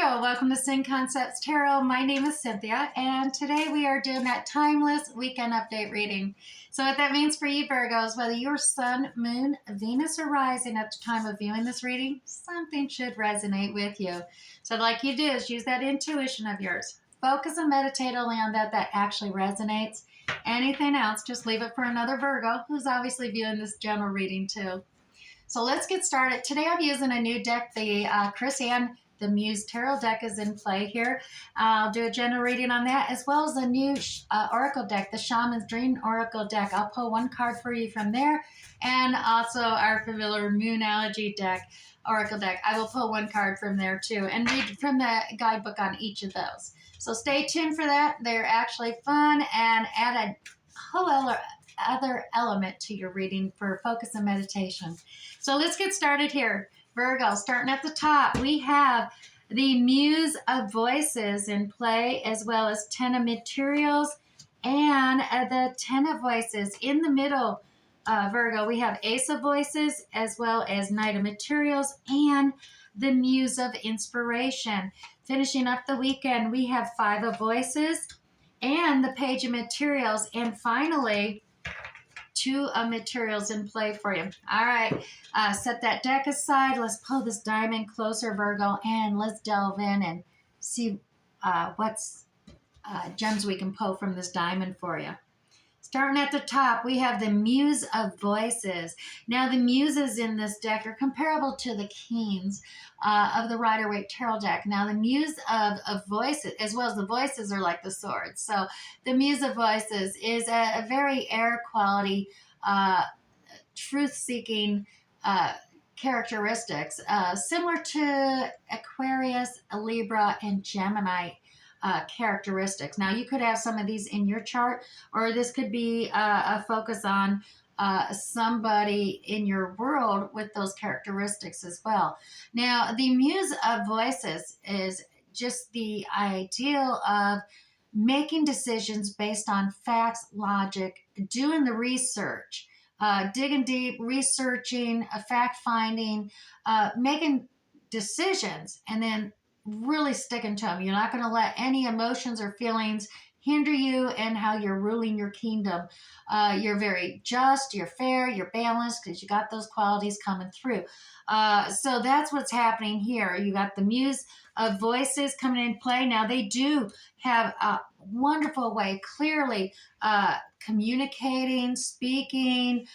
Virgo, welcome to Sin Concepts Tarot. My name is Cynthia, and today we are doing that timeless weekend update reading. So what that means for you Virgos, whether you're Sun, Moon, Venus, or Rising at the time of viewing this reading, something should resonate with you. So like you do is use that intuition of yours. Focus and meditate only on that actually resonates. Anything else, just leave it for another Virgo who's obviously viewing this general reading too. So let's get started. Today I'm using a new deck, the Chris Ann the Muse Tarot deck is in play here. I'll do a general reading on that, as well as a new Oracle deck, the Shaman's Dream Oracle deck. I'll pull one card for you from there, and also our familiar Moonology deck, Oracle deck. I will pull one card from there too, and read from the guidebook on each of those. So stay tuned for that. They're actually fun and add a whole other element to your reading for focus and meditation. So let's get started here. Virgo, starting at the top, we have the Muse of Voices in play, as well as Ten of Materials and the Ten of Voices. In the middle, Virgo, we have Ace of Voices, as well as Knight of Materials and the Muse of Inspiration. Finishing up the weekend, we have Five of Voices and the Page of Materials. And finally, Two of Materials in play for you. All right, set that deck aside. Let's pull this diamond closer, Virgo, and let's delve in and see what's gems we can pull from this diamond for you. Starting at the top, we have the Muse of Voices. Now, the Muses in this deck are comparable to the Kings of the Rider-Waite Tarot deck. Now, the Muse of Voices, as well as the Voices, are like the swords. So, the Muse of Voices is a very air quality, truth-seeking characteristics, similar to Aquarius, Libra, and Gemini characteristics. Now, you could have some of these in your chart, or this could be a focus on somebody in your world with those characteristics as well. Now, the Muse of Voices is just the ideal of making decisions based on facts, logic, doing the research, digging deep, researching, fact-finding, making decisions, and then really sticking to them. You're not going to let any emotions or feelings hinder you in how you're ruling your kingdom. You're very just, you're fair, you're balanced, because you got those qualities coming through. So that's what's happening here. You got the Muse of Voices coming in play. Now, they do have a wonderful way, clearly communicating, speaking,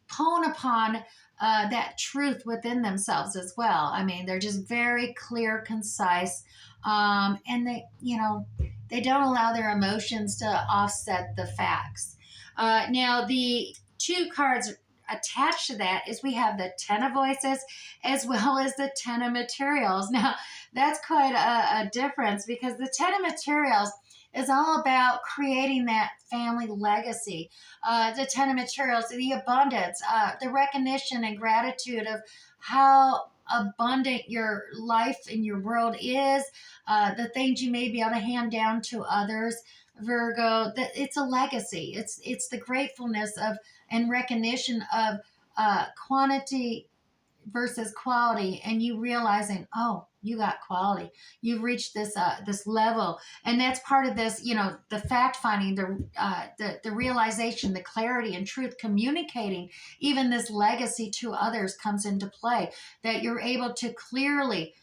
pulling upon that truth within themselves as well. I mean, they're just very clear, concise, and they don't allow their emotions to offset the facts. Now, the two cards attached to that is we have the Ten of Voices as well as the Ten of Materials. Now, that's quite a difference, because the Ten of Materials is all about creating that family legacy. The Ten of Materials, the abundance, the recognition and gratitude of how abundant your life and your world is, the things you may be able to hand down to others, Virgo. That it's a legacy. It's the gratefulness of and recognition of quantity versus quality, and you realizing, oh, you got quality. You've reached this level, and that's part of this. The fact finding, the realization, the clarity and truth, communicating even this legacy to others comes into play. That you're able to clearly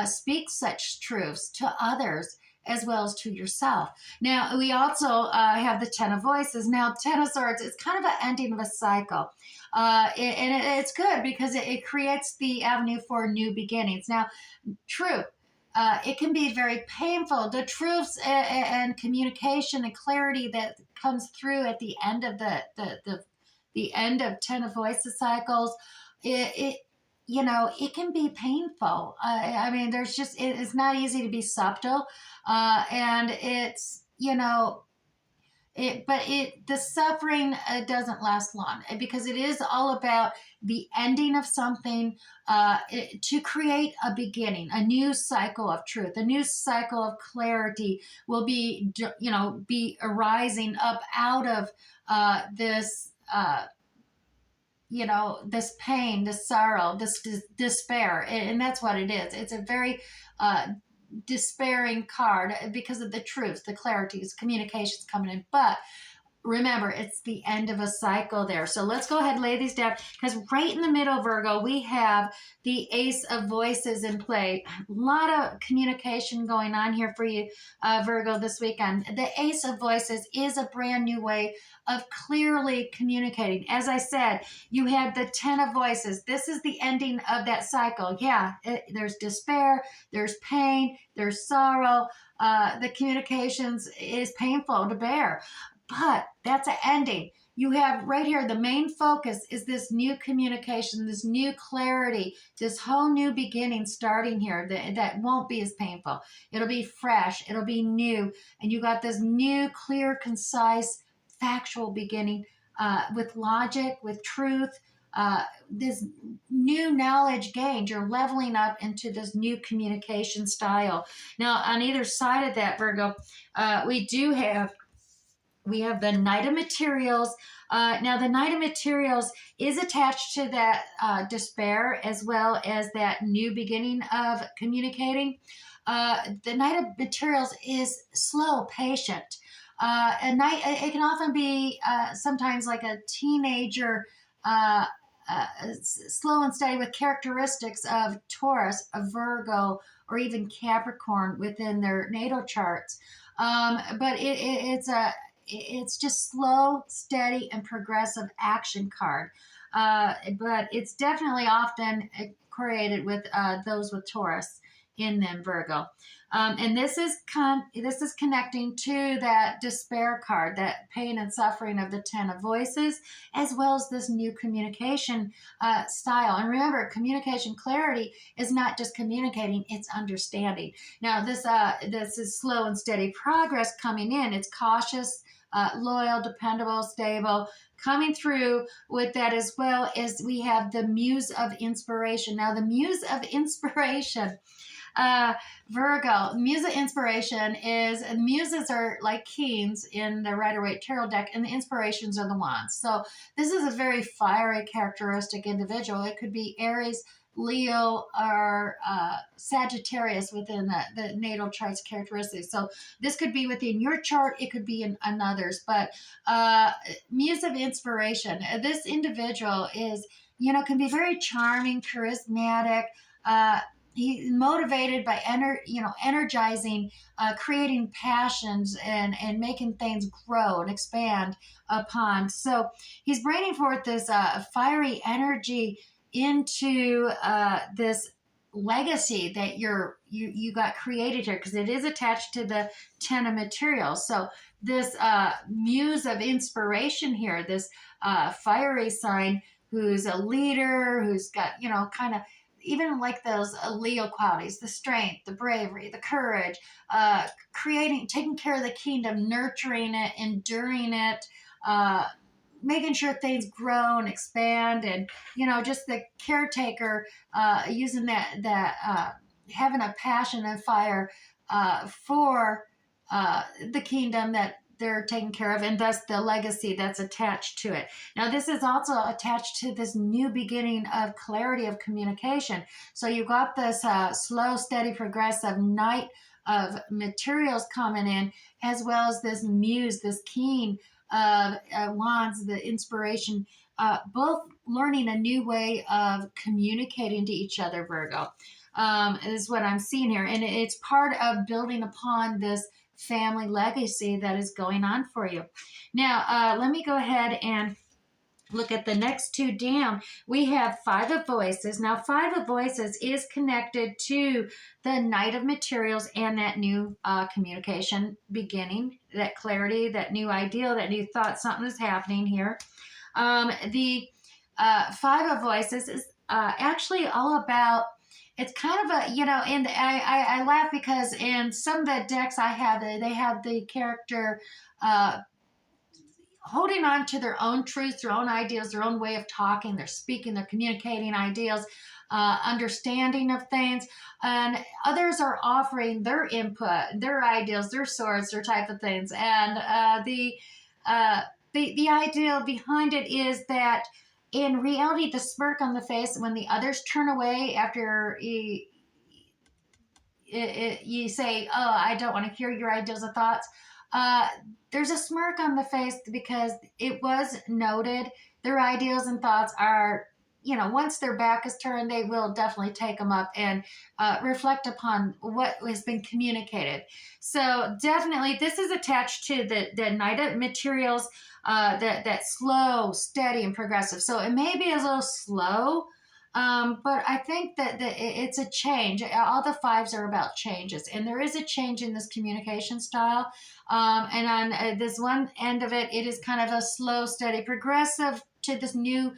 speak such truths to others as well as to yourself. Now, we also have the Ten of Voices. Now, Ten of Swords is kind of an ending of a cycle. And it's good because it creates the avenue for new beginnings. Now, truth, it can be very painful. The truths and communication and clarity that comes through at the end of the end of Ten of Voices cycles, it can be painful. I mean, it's not easy to be subtle, and it's the suffering doesn't last long, because it is all about the ending of something to create a beginning, a new cycle of truth, a new cycle of clarity will be arising up out of this this pain, this sorrow, this despair. And that's what it is. It's a very despairing card because of the truth, the clarities, communications coming in. But remember, it's the end of a cycle there. So let's go ahead and lay these down, because right in the middle, Virgo, we have the Ace of Voices in play. A lot of communication going on here for you, Virgo, this weekend. The Ace of Voices is a brand new way of clearly communicating. As I said, you had the Ten of Voices. This is the ending of that cycle. Yeah, there's despair, there's pain, there's sorrow. The communications is painful to bear. But that's an ending. You have right here, the main focus is this new communication, this new clarity, this whole new beginning starting here that won't be as painful. It'll be fresh, it'll be new. And you got this new, clear, concise, factual beginning with logic, with truth. This new knowledge gained, you're leveling up into this new communication style. Now, on either side of that, Virgo, we have the Knight of Materials. Now, the Knight of Materials is attached to that despair as well as that new beginning of communicating. The Knight of Materials is slow, patient. A knight, it can often be sometimes like a teenager, uh, slow and steady with characteristics of Taurus, of Virgo, or even Capricorn within their natal charts. But it's just slow, steady, and progressive action card. But it's definitely often correlated with those with Taurus in them, Virgo. And this is connecting to that despair card, that pain and suffering of the Ten of Voices, as well as this new communication style. And remember, communication clarity is not just communicating; it's understanding. Now, this is slow and steady progress coming in. It's cautious, loyal, dependable, stable, coming through with that, as well as we have the Muse of Inspiration. Now, the Muse of Inspiration, Virgo, Muse of Inspiration is, muses are like kings in the Rider-Waite Tarot deck, and the inspirations are the wands. So this is a very fiery, characteristic individual. It could be Aries, Leo, or Sagittarius within the natal chart's characteristics. So this could be within your chart, it could be in another's. But Muse of Inspiration, this individual is, can be very charming, charismatic. He's motivated by energizing, creating passions, and making things grow and expand upon. So he's bringing forth this fiery energy into this legacy that you got created here, because it is attached to the Ten of Materials. So this Muse of Inspiration here, this fiery sign who's a leader, who's got kind of even like those Leo qualities, the strength, the bravery, the courage, taking care of the kingdom, nurturing it, enduring it, making sure things grow and expand, and just the caretaker, using that having a passion and fire for the kingdom that they're taken care of, and thus the legacy that's attached to it. Now, this is also attached to this new beginning of clarity of communication. So you've got this slow, steady, progressive Knight of Materials coming in, as well as this Muse, this King of Wands, the inspiration, both learning a new way of communicating to each other, Virgo. Is what I'm seeing here. And it's part of building upon this family legacy that is going on for you. Now, let me go ahead and look at the next two down. We have Five of Voices. Now, Five of Voices is connected to the Knight of Materials and that new communication beginning, that clarity, that new ideal, that new thought, something is happening here. The Five of Voices is actually all about, it's kind of a, and I laugh because in some of the decks I have, they have the character holding on to their own truths, their own ideas, their own way of talking, they're speaking, they're communicating ideals, understanding of things, and others are offering their input, their ideals, their swords, their type of things. And the ideal behind it is that in reality, the smirk on the face when the others turn away after you say, "Oh, I don't want to hear your ideas or thoughts," uh, there's a smirk on the face because it was noted their ideas and thoughts are, once their back is turned, they will definitely take them up and reflect upon what has been communicated. So definitely, this is attached to the Nida materials, that slow, steady, and progressive. So it may be a little slow, but I think that it's a change. All the fives are about changes, and there is a change in this communication style. And on this one end of it, it is kind of a slow, steady, progressive to this new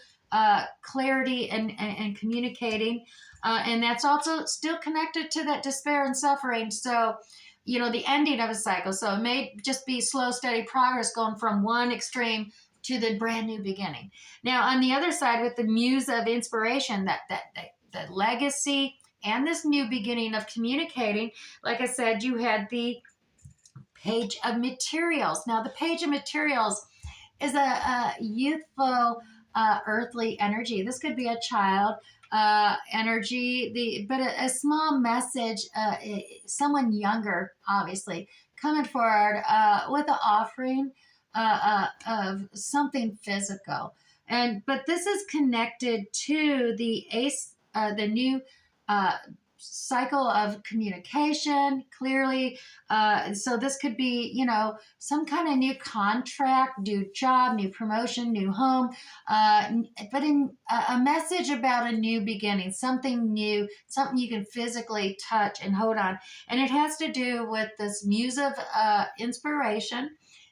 clarity and communicating. And that's also still connected to that despair and suffering. So, the ending of a cycle. So it may just be slow, steady progress going from one extreme to the brand new beginning. Now, on the other side, with the muse of inspiration, that legacy and this new beginning of communicating, like I said, you had the page of materials. Now, the page of materials is a youthful, earthly energy. This could be a child energy, but a small message, someone younger, obviously, coming forward with an offering of something physical. But this is connected to the ace, the new uh, cycle of communication, clearly. So this could be, some kind of new contract, new job, new promotion, new home, but in a message about a new beginning, something new, something you can physically touch and hold on. And it has to do with this muse of inspiration,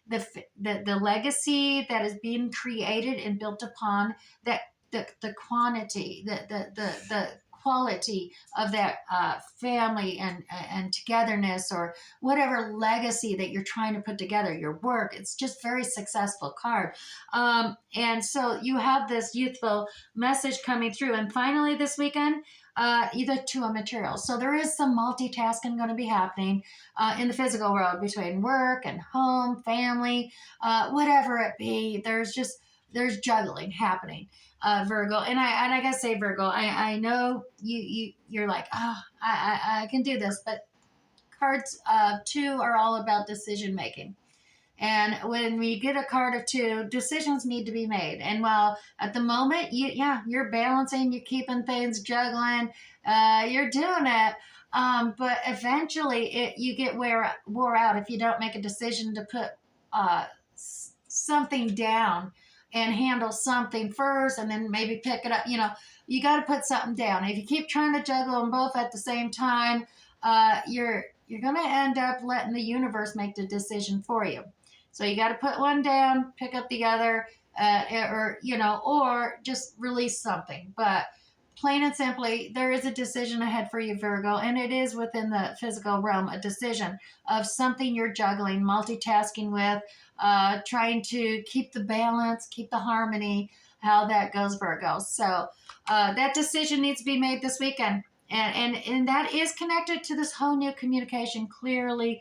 the legacy that is being created and built upon that, the quantity, the quality of that family and togetherness, or whatever legacy that you're trying to put together, your work. It's just very successful card. And so you have this youthful message coming through. And finally, this weekend, either to a material. So there is some multitasking going to be happening in the physical world between work and home, family, whatever it be. There's juggling happening, Virgo. And I gotta say, Virgo, I know you're like, oh, I can do this, but cards two are all about decision making. And when we get a card of two, decisions need to be made. And while at the moment, you're balancing, you're keeping things juggling, you're doing it. But eventually, you get wore out if you don't make a decision to put something down and handle something first, and then maybe pick it up. You got to put something down. If you keep trying to juggle them both at the same time, you're going to end up letting the universe make the decision for you. So you got to put one down, pick up the other, or just release something. But plain and simply, there is a decision ahead for you, Virgo, and it is within the physical realm, a decision of something you're juggling, multitasking with, trying to keep the balance, keep the harmony, how that goes, Virgo. So that decision needs to be made this weekend. And that is connected to this whole new communication, clarity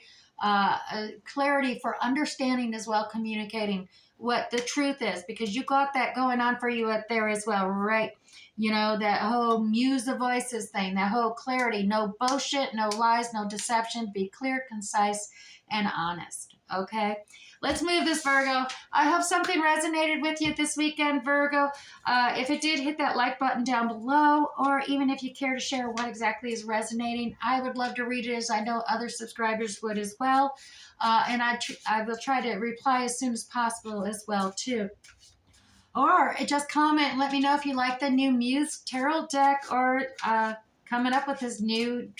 for understanding as well, communicating what the truth is, because you got that going on for you up there as well, right? That whole muse the voices thing, that whole clarity, no bullshit, no lies, no deception, be clear, concise, and honest. Okay, let's move this, Virgo. I hope something resonated with you this weekend, Virgo. If it did, hit that like button down below, or even if you care to share what exactly is resonating, I would love to read it, as I know other subscribers would as well. And I will try to reply as soon as possible as well, too. Or just comment and let me know if you like the new Muse Tarot deck, or coming up with his new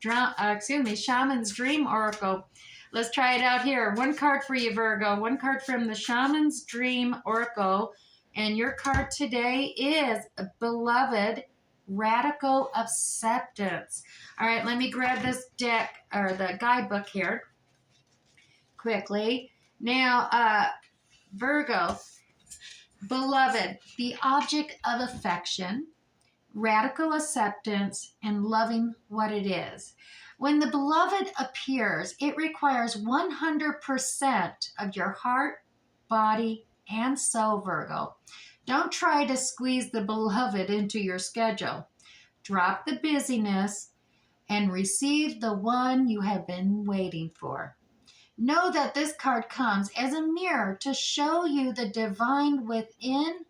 Shaman's Dream Oracle. Let's try it out here. One card for you, Virgo. One card from the Shaman's Dream Oracle. And your card today is Beloved Radical Acceptance. All right, let me grab this deck, or the guidebook here quickly. Now, Virgo, beloved, the object of affection, radical acceptance, and loving what it is. When the beloved appears, it requires 100% of your heart, body, and soul, Virgo. Don't try to squeeze the beloved into your schedule. Drop the busyness and receive the one you have been waiting for. Know that this card comes as a mirror to show you the divine within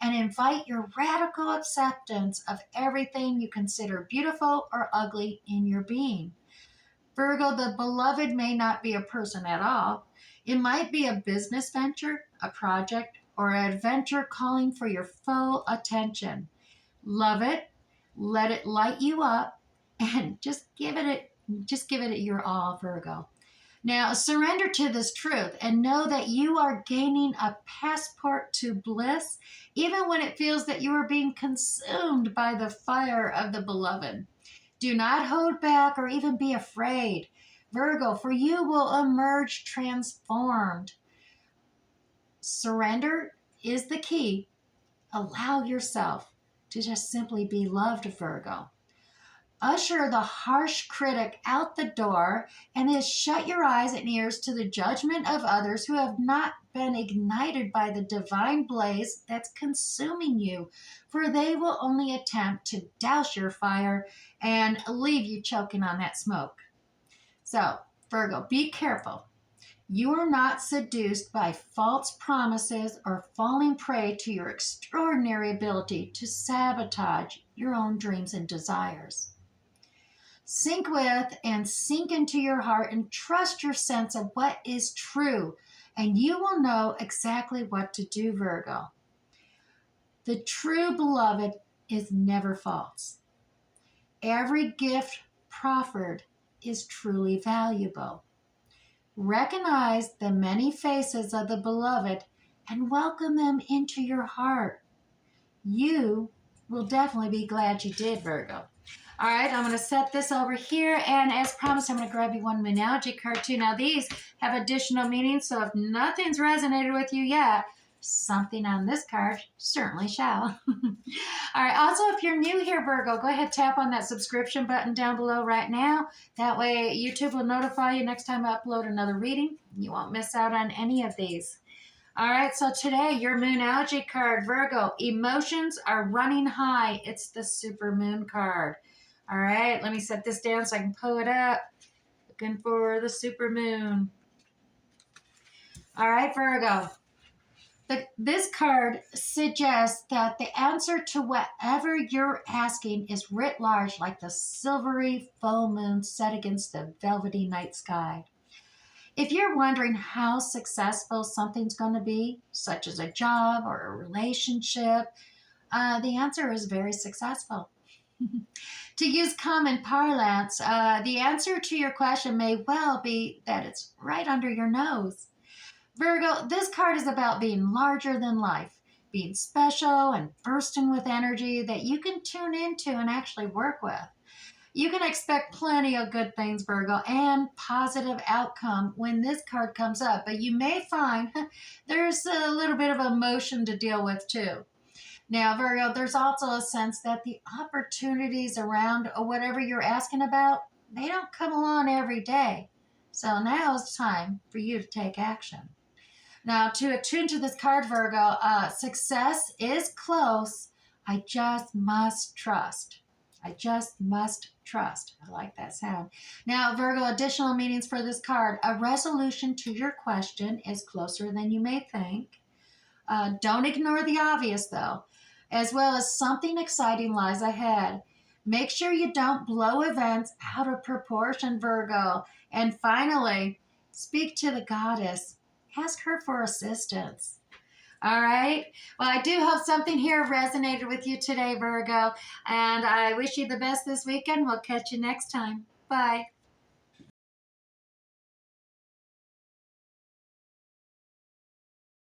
and invite your radical acceptance of everything you consider beautiful or ugly in your being. Virgo, the beloved may not be a person at all. It might be a business venture, a project, or an adventure calling for your full attention. Love it, let it light you up, and just give it your all, Virgo. Now, surrender to this truth and know that you are gaining a passport to bliss, even when it feels that you are being consumed by the fire of the beloved. Do not hold back or even be afraid. Virgo, for you will emerge transformed. Surrender is the key. Allow yourself to just simply be loved, Virgo. Usher the harsh critic out the door and then shut your eyes and ears to the judgment of others who have not been ignited by the divine blaze that's consuming you, for they will only attempt to douse your fire and leave you choking on that smoke. So, Virgo, be careful. You are not seduced by false promises or falling prey to your extraordinary ability to sabotage your own dreams and desires. Sink with and sink into your heart and trust your sense of what is true, and you will know exactly what to do, Virgo. The true beloved is never false. Every gift proffered is truly valuable. Recognize the many faces of the beloved and welcome them into your heart. You will definitely be glad you did, Virgo. All right, I'm going to set this over here, and as promised, I'm going to grab you one Moonology card too. Now, these have additional meanings, so if nothing's resonated with you yet, something on this card certainly shall. All right, also, if you're new here, Virgo, go ahead, tap on that subscription button down below right now. That way, YouTube will notify you next time I upload another reading. You won't miss out on any of these. All right, so today, your Moonology card, Virgo, emotions are running high. It's the super moon card. All right, let me set this down so I can pull it up. Looking for the super moon. All right, Virgo. This card suggests that the answer to whatever you're asking is writ large like the silvery full moon set against the velvety night sky. If you're wondering how successful something's going to be, such as a job or a relationship, the answer is very successful. To use common parlance, the answer to your question may well be that it's right under your nose. Virgo, this card is about being larger than life, being special and bursting with energy that you can tune into and actually work with. You can expect plenty of good things, Virgo, and positive outcome when this card comes up, but you may find there's a little bit of emotion to deal with too. Now, Virgo, there's also a sense that the opportunities around whatever you're asking about, they don't come along every day. So now it's time for you to take action. Now, to attune to this card, Virgo, success is close. I just must trust. I just must trust. I like that sound. Now, Virgo, additional meanings for this card. A resolution to your question is closer than you may think. Don't ignore the obvious, though, as well as something exciting lies ahead. Make sure you don't blow events out of proportion, Virgo. And finally, speak to the goddess. Ask her for assistance. All right. Well, I do hope something here resonated with you today, Virgo. And I wish you the best this weekend. We'll catch you next time. Bye.